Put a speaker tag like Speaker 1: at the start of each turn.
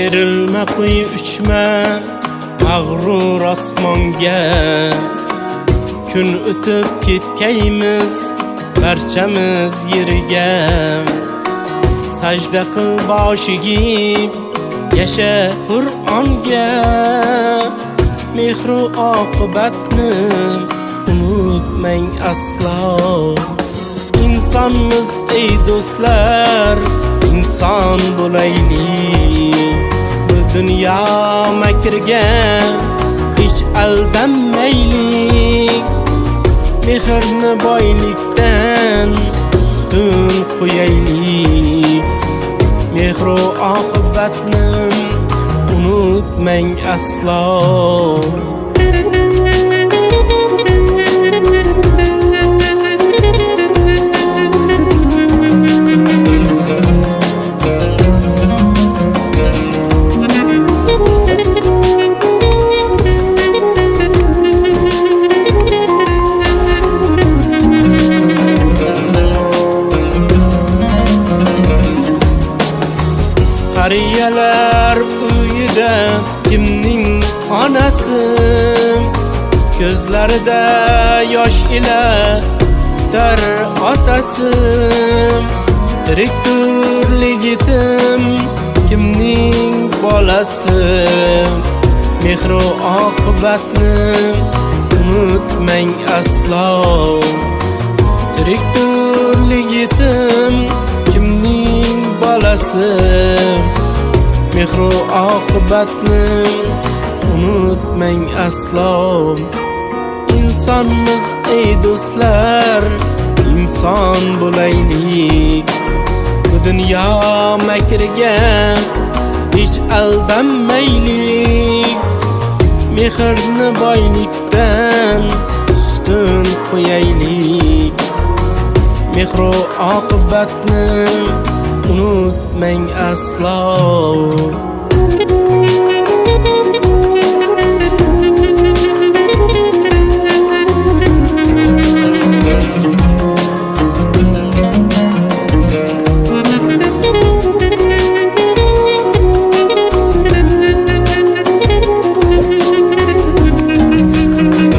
Speaker 1: Berilma quy uchma mag'rur osmonga, kun o'tib ketkaymiz barchamiz yerga. Sajda qil boshigib yasha Qur'onga, mehru oqibatni unutmang aslo. İnsanmiz ey do'stlar, inson bo'laylik. Bu dunyo makrga hech aldanmaylik. Mehrni boylikdan ustun qo'yaylik. Mehru oqibatni unutmang aslo. Qariyalar uyida kimning onasi, ko'zlarida yosh ila tutar otasi. Tirikturlik yetim kimning bolasi, mehru oqibatni unutmang aslo. Tirikturlik yetim kimning bolasi, mehru oqibatni unutmang aslo. İnsonmiz ey do'stlar, inson bo'laylik. Bu dunyo makriga hech aldanmaylik. Mehrni boylikdan ustun qo'yaylik. Mehru oqibatni unutmang aslo.